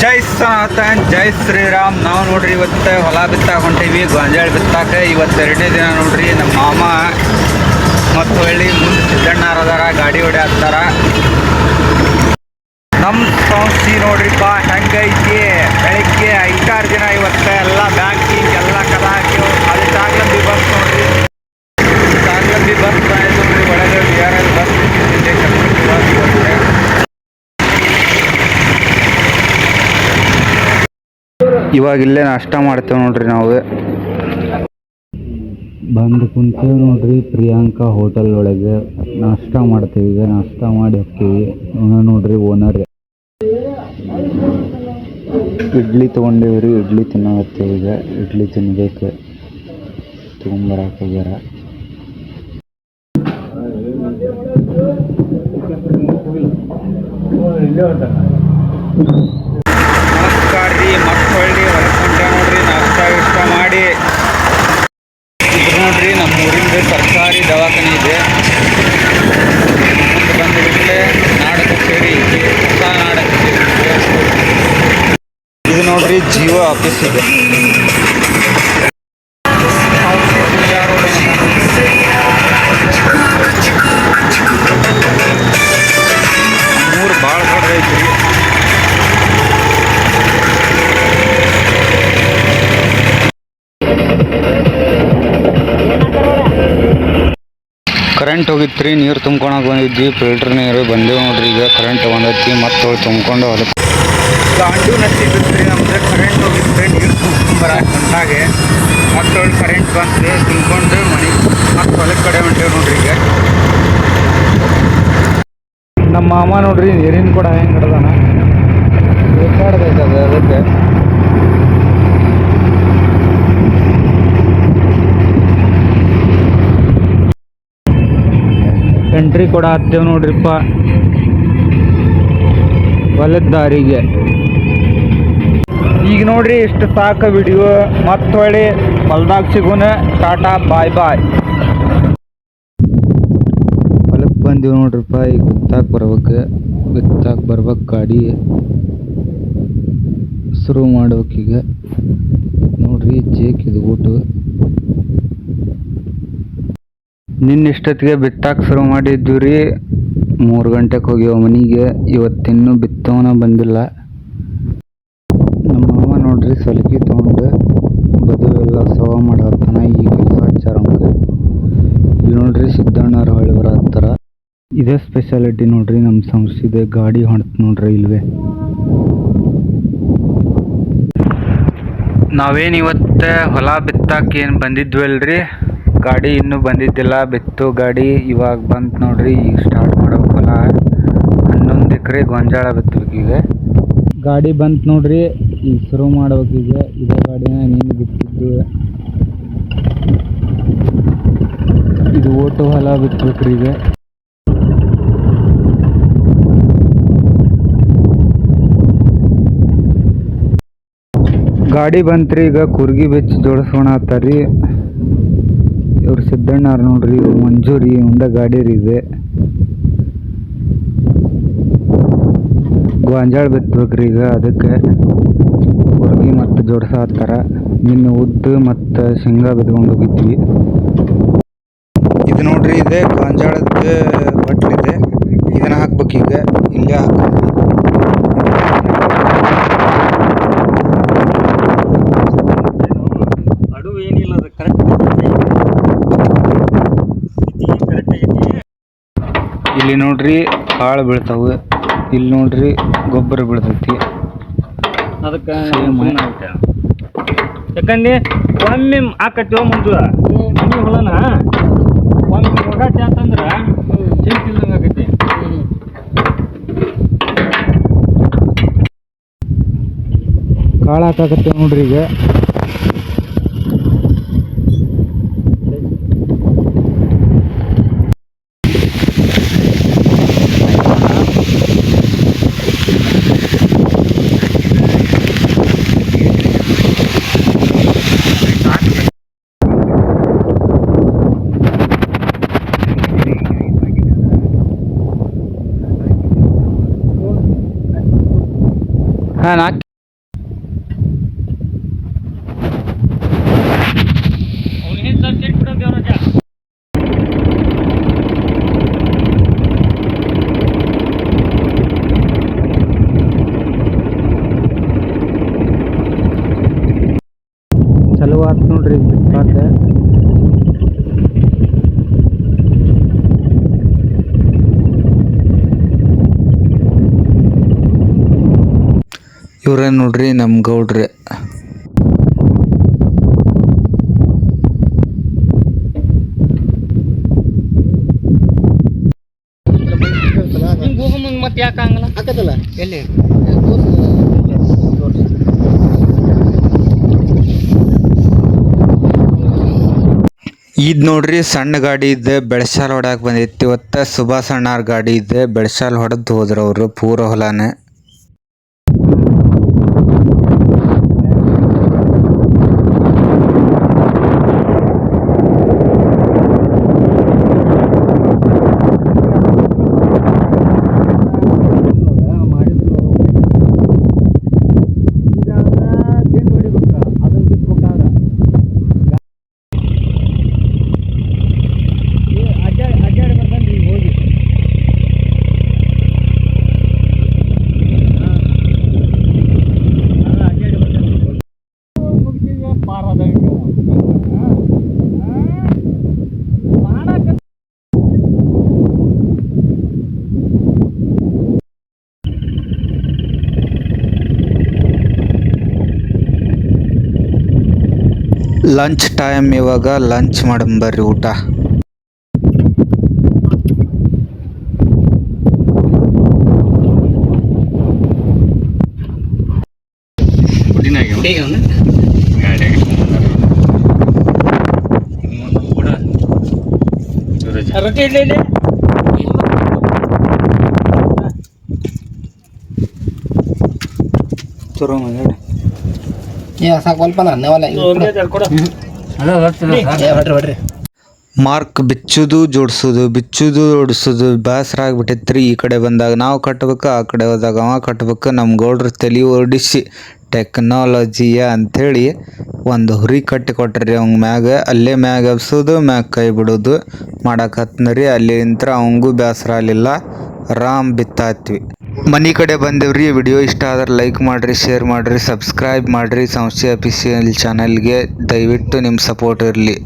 ಜೈ ಸನಾತನ್ ಜೈ ಶ್ರೀರಾಮ್. ನಾವು ನೋಡ್ರಿ ಇವತ್ತು ಹೊಲ ಬಿತ್ತಾಕ ಹೊಂಟೀವಿ, ಗೊಂಜಾಳ ಬಿತ್ತಾಕ. ಇವತ್ತು 2ನೇ ದಿನ ನೋಡ್ರಿ. ನಮ್ಮ ಮಾಮ ಮತ್ತು ಹಳ್ಳಿ ಮುಂದೆ ಸಿದ್ದಣ್ಣಾರದಾರ, ಗಾಡಿ ಹೊಡೆ ಹತ್ತಾರ. ನಮ್ಮ ಸಂಸ್ಥೆ ನೋಡ್ರಿಪ್ಪ ಹೆಂಗೈತಿ. ಬೆಳಿಗ್ಗೆ 5-6 ದಿನ ಇವತ್ತು ಎಲ್ಲ ಬ್ಯಾಂಕಿಂಗ್ ಎಲ್ಲ ಕದ ಹಾಕಿವು. ಅದು ಚಾಗ್ಲಂಬಿ ಬಸ್ ನೋಡ್ರಿ, ಚಾಗ್ಲಂಬಿ ಬಸ್ ಬಂದಿದ್ದು ನೋಡ್ರಿ. ಒಳಗೆ BRL ಬಸ್ ಇದೆ, ಕಲಬುರಗಿ ಬಸ್ ಬಂದ್ರೆ. ಇವಾಗ ಇಲ್ಲೇ ನಾಷ್ಟ ಮಾಡ್ತೇವೆ ನೋಡ್ರಿ. ನಾವು ಬಂದು ಕುಂತೇವೆ ನೋಡ್ರಿ ಪ್ರಿಯಾಂಕಾ ಹೋಟೆಲ್ ಒಳಗೆ. ನಾಷ್ಟ ಮಾಡ್ತೇವೆ. ಈಗ ನಾಷ್ಟ ಮಾಡಿ ಹೋಗ್ತೀವಿ. ನೋಡ್ರಿ ಓನರ್ ಇಡ್ಲಿ ತೊಗೊಂಡೇವ್ರಿ. ಇಡ್ಲಿ ತಿನ್ನತ್ತೇವೆ. ಈಗ ಇಡ್ಲಿ ತಿನ್ಬೇಕು. ತೊಗೊಂಬರಕ್ಕೆ ಹೋಗ್ಯಾರ. ನಮಸ್ಕಾರ ರೀ. ಮಕ್ಕಳ್ಳಿ ಹೊರಕೊಂಡೆ ನೋಡ್ರಿ. ನಾಷ್ಟ ಇಷ್ಟ ಮಾಡಿ ಇದು ನೋಡ್ರಿ ನಮ್ಮ ಊರಿಂದ ಸರ್ಕಾರಿ ದವಾಖಾನೆ ಇದೆ. ಮುಂದೆ ಬಂದು ಬಿಟ್ಟರೆ ನಾಡ ಕಚೇರಿ ಇದೆ, ಹೊಸ ನಾಡ ಕಚೇರಿ ಇದೆ. ಇದು ನೋಡ್ರಿ ಜೀವ ಆಫೀಸ್ ಇದೆ. ಮೂರು ಭಾಳ ದೊಡ್ಡದೈತ್ರಿ. ಕರೆಂಟ್ ಹೋಗಿತ್ರಿ. ನೀರು ತುಂಬ್ಕೊಳಕ್ಕೆ ಬಂದಿದ್ವಿ. ಫಿಲ್ಟರ್ ನೀರು ಬಂದೇವು ನೋಡ್ರಿ. ಈಗ ಕರೆಂಟ್ ಬಂದೈತಿ. ಮತ್ತೆ ತುಂಬ್ಕೊಂಡು ಹೊಲಕ್ಕೆ ಗಾಂಡು ನಚ್ಚಿದ್ರಿ. ನಮ್ದು ಕರೆಂಟ್ ಹೋಗಿದ್ರೆ ನೀರು ತುಂಬ್ಕೊಂಬರಕ್ಕೆ ಹೊಂಟಾಗೆ ಮತ್ತೆ ಕರೆಂಟ್ ಬಂತು. ತುಂಬ್ಕೊಂಡು ಮನೆ ಮತ್ತೆ ಹೊಲಕ್ಕೆ ಕಡೆ ಹೊಂಟೇವು ನೋಡ್ರಿ. ಈಗ ನಮ್ಮ ಮಾಮ ನೋಡ್ರಿ ನೀರಿನ ಕೂಡ ಹೆಂಗೆ ಹಿಡ್ದಾನ. ಬೇಕಾಡ್ದೈತೆ ಅದು. ಅದಕ್ಕೆ ಎಂಟ್ರಿ ಕೂಡ ಹತ್ತೇವ್ ನೋಡ್ರಿಪ್ಪ ಹೊಲದ ದಾರಿಗೆ. ಈಗ ನೋಡ್ರಿ ಇಷ್ಟು ಸಾಕು ವಿಡಿಯೋ. ಮತ್ತೆ ಹೊಳ್ಳಿ ಹೊಲ್ದಾಗ ಸಿಗೋಣ. ಟಾಟಾ ಬಾಯ್ ಬಾಯ್. ಹೊಲಕ್ಕೆ ಬಂದೀವಿ ನೋಡ್ರಿಪ್ಪ. ಈಗ ಬಿತ್ತಾಕ ಬರ್ಬೇಕು. ಗಾಡಿ ಶುರು ಮಾಡ್ಬೇಕೀಗ ನೋಡ್ರಿ. ಜೇಕಿದು ಊಟು ನಿನ್ನಿಷ್ಟೊತ್ತಿಗೆ ಬಿತ್ತಾಕ ಶುರು ಮಾಡಿದ್ವಿ ರೀ. 3 ಗಂಟೆಗೆ ಹೋಗ್ಯವ ಮನೆಗೆ. ಇವತ್ತಿನ್ನೂ ಬಿತ್ತವನ ಬಂದಿಲ್ಲ. ನಮ್ಮ ಮಾವ ನೋಡ್ರಿ ಸಲಿಕೆ ತೊಗೊಂಡು ಬದುವೆಲ್ಲ ಸವ ಮಾಡತ್ತಾನ. ಈ ಕೆಲಸ ಹಚ್ಚಾರ. ಇಲ್ಲಿ ನೋಡ್ರಿ ಸಿದ್ದಣ್ಣವ್ರ ಹೊಳಿ ಹತ್ತಾರ. ಇದೇ ಸ್ಪೆಷಾಲಿಟಿ ನೋಡ್ರಿ ನಮ್ಮ ಸಂಸ್ಥೆದೆ. ಗಾಡಿ ಹೊಂಟ್ ನೋಡ್ರಿ ಇಲ್ವೇ. ನಾವೇನು ಇವತ್ತು ಹೊಲ ಬಿತ್ತಾಕ ಏನು ಬಂದಿದ್ವಲ್ರಿ. ಗಾಡಿ ಇನ್ನೂ ಬಂದಿದ್ದಿಲ್ಲ. ಬಿತ್ತು ಗಾಡಿ ಇವಾಗ ಬಂತು ನೋಡ್ರಿ. ಈಗ ಸ್ಟಾರ್ಟ್ ಮಾಡ್ಬೇಕು ಹೊಲ. 11 ಎಕರೆ ಗೊಂಜಾಳ ಬಿತ್ತಬೇಕೀಗ. ಗಾಡಿ ಬಂತು ನೋಡ್ರಿ. ಈಗ ಶುರು ಮಾಡ್ಬೇಕೀಗ. ಇದೇ ಗಾಡಿನ ನೀನು ಬಿತ್ತಿದ್ದು. ಇದು ಓಟು ಹೊಲ ಬಿತ್ತಬೇಕ್ರಿ ಈಗ. ಗಾಡಿ ಬಂತ್ರಿ. ಈಗ ಕುರ್ಗಿ ಬೆಚ್ಚಿ ಜೋಡಿಸೋಣ ಹತ್ತಾರ್ರಿ. ಇವ್ರು ಸಿದ್ದಣ್ಣವ್ರು ನೋಡ್ರಿ. ಇವ್ರು ಮಂಜೂರಿ ಉಂಡ ಗಾಡಿ ರೀ ಇದೆ. ಗೊಂಜಾಳ ಬಿತ್ತಬೇಕ್ರಿ ಈಗ. ಅದಕ್ಕೆ ಕುರ್ಗಿ ಮತ್ತು ಜೋಡಿಸ ಹತ್ತಾರ. ನಿನ್ನೆ ಉದ್ದು ಮತ್ತು ಶೇಂಗಾ ಬಿತ್ಕೊಂಡು ಹೋಗಿದ್ವಿ. ಇದು ನೋಡ್ರಿ ಇದೆ ಗೊಂಜಾಳದ ಬಟ್ಲಿದೆ. ಇದನ್ನ ಹಾಕ್ಬೇಕೀಗ. ಇಲ್ಲೇ ಹಾಕ್ಬೇಕು. ಇಲ್ಲಿ ನೋಡ್ರಿ ಕಾಳು ಬೀಳ್ತಾವೆ. ಇಲ್ಲಿ ನೋಡ್ರಿ ಗೊಬ್ಬರ ಬೀಳ್ತೈತಿ. ಅದಕ್ಕೆ ಯಾಕಂದ್ರೆ ಒಮ್ಮೆ ಹಾಕತ್ತೀವ ಮುಂದೆ ಮನೆ ಹೊಲನ ಒಮ್ಮೆ ಒಗಾಟೆ ಅಂತಂದ್ರೆ ಚಿಂತಿಲ್ದಂಗೆ ಆಗೈತಿ. ಕಾಳು ಹಾಕಾಕತ್ತೇವೆ ನೋಡ್ರಿ ಈಗ. ಹಾಂ 4 ಕೊಡ್ತೇವೆ ರಜಾ. ಚಲೋ ಆತ್ ನೋಡ್ರಿ ಬಿತ್ತಾಕ. ಇವ್ರೇ ನೋಡ್ರಿ ನಮ್ಮ ಗೌಡ್ರೆ. ಹಿಂಗೆ ಹೋಗೋ ಮುಂದೆ ಮತ್ತೆ ಯಾಕೆ ಹಂಗಲ್ಲ ಹಾಕತ್ತಲ್ಲ ಎಲ್ಲಿ ಇದ್ ನೋಡ್ರಿ ಸಣ್ಣ ಗಾಡಿ ಇದೆ, ಬೆಳಸಾಲ್ ಹೊಡ್ಯಾಕ್ ಬಂದೈತಿ. ಇವತ್ತ ಸುಭಾಷ್ ಅಣ್ಣಾರ್ ಗಾಡಿ ಇದೆ, ಬೆಳಸಾಲ್ ಹೊಡೆದು ಹೋದ್ರ ಅವರು ಪೂರ ಹೊಲಾನ. ಲಂಚ್ ಟೈಮ್, ಇವಾಗ ಲಂಚ್ ಮಾಡಂಬರ್ರಿ ಊಟ. ರೊಟ್ಟಿ ಇಲ್ಲ ಇಲ್ಲಿ ಚಲೋ ಮಾಡಿ ಸಾಕಲ್ಪನ ನೆವಲ್ಲ ಹೊಡ್ರಿ ಮಾರ್ಕ್ ಬಿಚ್ಚುದು ಜೋಡ್ಸೋದು, ಬಿಚ್ಚುದು ಜೋಡ್ಸೋದು ಬೇಸರ ಆಗ್ಬಿಟ್ಟೈತ್ರಿ. ಈ ಕಡೆ ಬಂದಾಗ ನಾವು ಕಟ್ಬೇಕು, ಆ ಕಡೆ ಹೋದಾಗ ಅವ ಕಟ್ಬೇಕು. ನಮ್ಮ ಗೌಡ್ರ ತಲೆ ಓಡಿಸಿ ಟೆಕ್ನಾಲಜಿಯ ಅಂಥೇಳಿ ಒಂದು ಹುರಿ ಕಟ್ಟಿ ಕೊಟ್ರಿ ಅವಂಗ ಮ್ಯಾಗ. ಅಲ್ಲೇ ಮ್ಯಾಗ ಎಬ್ಸೋದು, ಮ್ಯಾಗ ಕೈ ಬಿಡೋದು ಮಾಡಾಕತ್ನರಿ. ಅಲ್ಲಿ ನಿಂತ್ರ ಅವಂಗೂ ಬೇಸರ ಆಗಲಿಲ್ಲ, ಆರಾಮ್ ಬಿತ್ತಾತ್ವಿ. ಮನೆ ಕಡೆ ಬಂದೇವ್ರಿ. ವಿಡಿಯೋ ಇಷ್ಟ ಆದ್ರೆ ಲೈಕ್ ಮಾಡಿರಿ, ಶೇರ್ ಮಾಡಿರಿ, ಸಬ್ಸ್ಕ್ರೈಬ್ ಮಾಡಿರಿ. ಸಂಸ್ಥೆ ಅಫಿಷಿಯಲ್ ಚಾನಲ್ಗೆ ದಯವಿಟ್ಟು ನಿಮ್ಮ ಸಪೋರ್ಟ್ ಇರಲಿ.